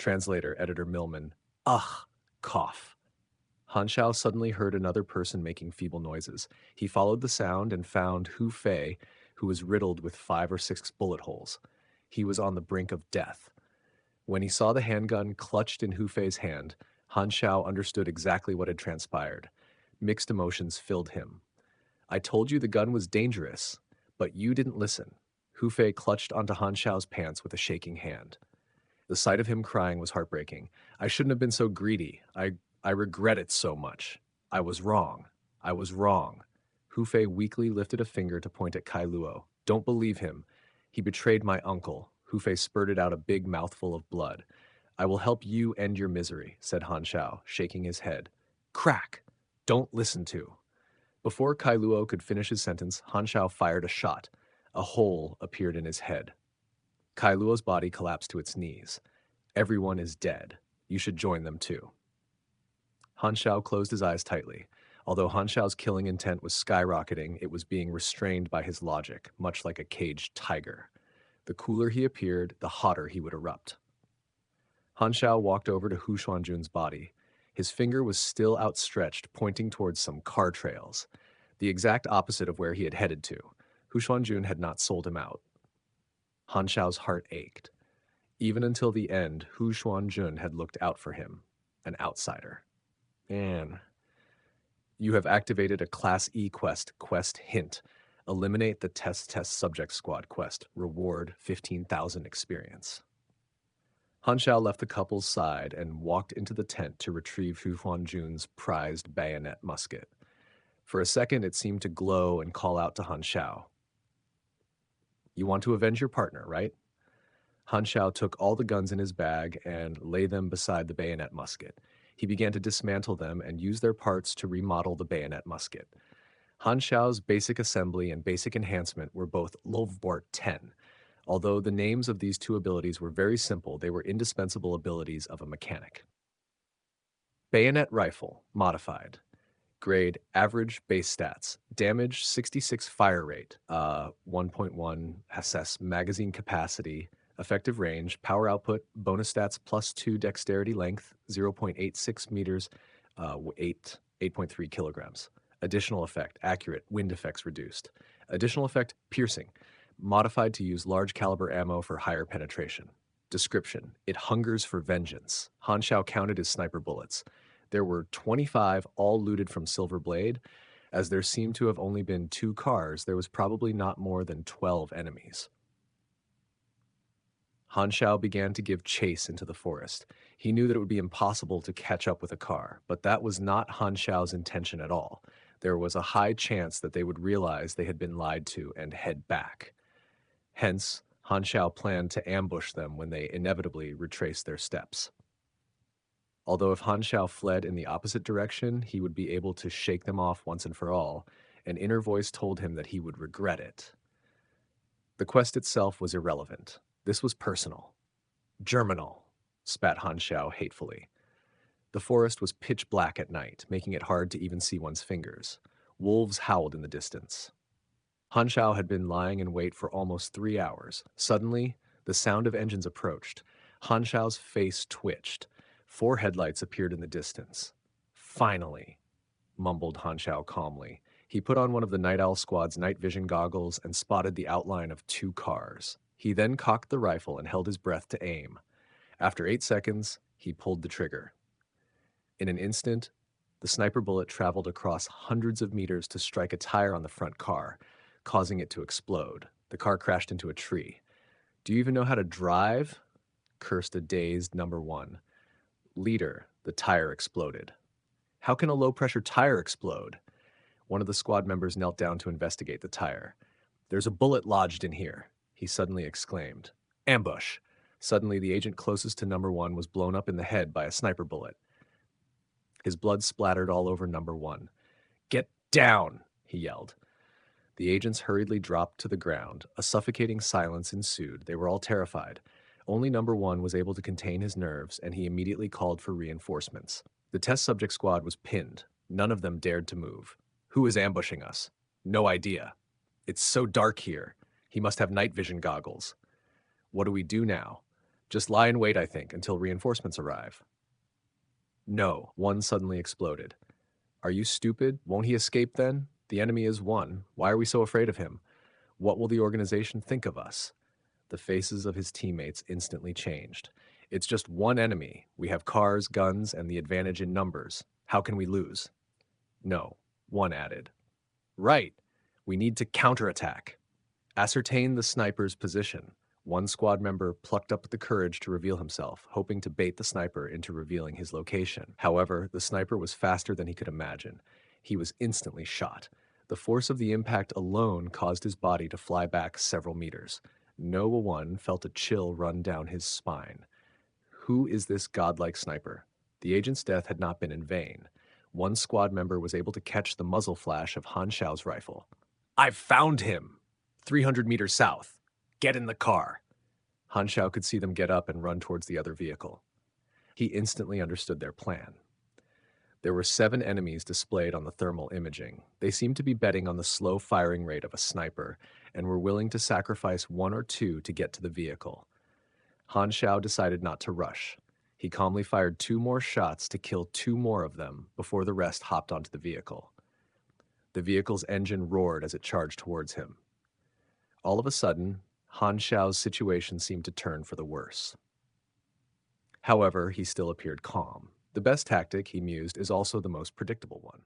Translator, Editor Millman. Ugh, cough. Han Shao suddenly heard another person making feeble noises. He followed the sound and found Hu Fei, who was riddled with 5 or 6 bullet holes. He was on the brink of death. When he saw the handgun clutched in Hu Fei's hand, Han Shao understood exactly what had transpired. Mixed emotions filled him. I told you the gun was dangerous, but you didn't listen. Hu Fei clutched onto Han Shao's pants with a shaking hand. The sight of him crying was heartbreaking. I shouldn't have been so greedy. I regret it so much. I was wrong. I was wrong. Hu Fei weakly lifted a finger to point at Kai Luo. Don't believe him. He betrayed my uncle. Hu Fei spurted out a big mouthful of blood. I will help you end your misery, said Han Shao, shaking his head. Crack! Don't listen to. Before Kai Luo could finish his sentence, Han Shao fired a shot. A hole appeared in his head. Kai Luo's body collapsed to its knees. Everyone is dead. You should join them too. Han Shao closed his eyes tightly. Although Han Shao's killing intent was skyrocketing, it was being restrained by his logic, much like a caged tiger. The cooler he appeared, the hotter he would erupt. Han Shao walked over to Hu Xuanjun's body. His finger was still outstretched, pointing towards some car trails, the exact opposite of where he had headed to. Hu Xuanjun had not sold him out. Han Shao's heart ached. Even until the end, Hu Xuanjun had looked out for him, an outsider. Man, you have activated a Class E quest, quest hint. Eliminate the test subject squad quest. Reward 15,000 experience. Han Shao left the couple's side and walked into the tent to retrieve Hu Xuanjun's prized bayonet musket. For a second, it seemed to glow and call out to Han Shao. You want to avenge your partner, right? Han Shao took all the guns in his bag and laid them beside the bayonet musket. He began to dismantle them and use their parts to remodel the bayonet musket. Han Shao's basic assembly and basic enhancement were both Lovbort 10. Although the names of these two abilities were very simple, they were indispensable abilities of a mechanic. Bayonet Rifle, modified. Grade, average base stats. Damage, 66 fire rate. 1.1 SS magazine capacity. Effective range, power output, bonus stats +2 dexterity length, 0.86 meters, 8.3 kilograms. Additional effect, accurate, wind effects reduced. Additional effect, piercing, modified to use large caliber ammo for higher penetration. Description, it hungers for vengeance. Han Shao counted his sniper bullets. There were 25, all looted from Silver Blade. As there seemed to have only been 2 cars, there was probably not more than 12 enemies. Han Shao began to give chase into the forest. He knew that it would be impossible to catch up with a car, but that was not Han Shao's intention at all. There was a high chance that they would realize they had been lied to and head back. Hence, Han Shao planned to ambush them when they inevitably retraced their steps. Although if Han Shao fled in the opposite direction, he would be able to shake them off once and for all, an inner voice told him that he would regret it. The quest itself was irrelevant. This was personal. Germinal, spat Han Shao hatefully. The forest was pitch black at night, making it hard to even see one's fingers. Wolves howled in the distance. Han Shao had been lying in wait for almost 3 hours. Suddenly, the sound of engines approached. Han Shao's face twitched. 4 headlights appeared in the distance. Finally, mumbled Han Shao calmly. He put on one of the Night Owl Squad's night vision goggles and spotted the outline of 2 cars. He then cocked the rifle and held his breath to aim. After 8 seconds, he pulled the trigger. In an instant, the sniper bullet traveled across hundreds of meters to strike a tire on the front car, causing it to explode. The car crashed into a tree. Do you even know how to drive? Cursed a dazed number 1. Leader, the tire exploded. How can a low-pressure tire explode? One of the squad members knelt down to investigate the tire. There's a bullet lodged in here, he suddenly exclaimed. Ambush! Suddenly, the agent closest to number 1 was blown up in the head by a sniper bullet. His blood splattered all over number 1. Get down, he yelled. The agents hurriedly dropped to the ground. A suffocating silence ensued. They were all terrified. Only number 1 was able to contain his nerves, and he immediately called for reinforcements. The test subject squad was pinned. None of them dared to move. Who is ambushing us? No idea. It's so dark here. He must have night vision goggles. What do we do now? Just lie in wait, I think, until reinforcements arrive. No, one suddenly exploded. Are you stupid? Won't he escape then? The enemy is one. Why are we so afraid of him? What will the organization think of us? The faces of his teammates instantly changed. It's just one enemy. We have cars, guns, and the advantage in numbers. How can we lose? No, one added. Right. We need to counterattack. Ascertain the sniper's position. One squad member plucked up the courage to reveal himself, hoping to bait the sniper into revealing his location. However, the sniper was faster than he could imagine. He was instantly shot. The force of the impact alone caused his body to fly back several meters. No one felt a chill run down his spine. Who is this godlike sniper? The agent's death had not been in vain. One squad member was able to catch the muzzle flash of Han Xiao's rifle. I've found him! 300 meters south. Get in the car. Han Xiao could see them get up and run towards the other vehicle. He instantly understood their plan. There were 7 enemies displayed on the thermal imaging. They seemed to be betting on the slow firing rate of a sniper and were willing to sacrifice 1 or 2 to get to the vehicle. Han Xiao decided not to rush. He calmly fired 2 more shots to kill 2 more of them before the rest hopped onto the vehicle. The vehicle's engine roared as it charged towards him. All of a sudden, Han Xiao's situation seemed to turn for the worse. However, he still appeared calm. The best tactic, he mused, is also the most predictable one.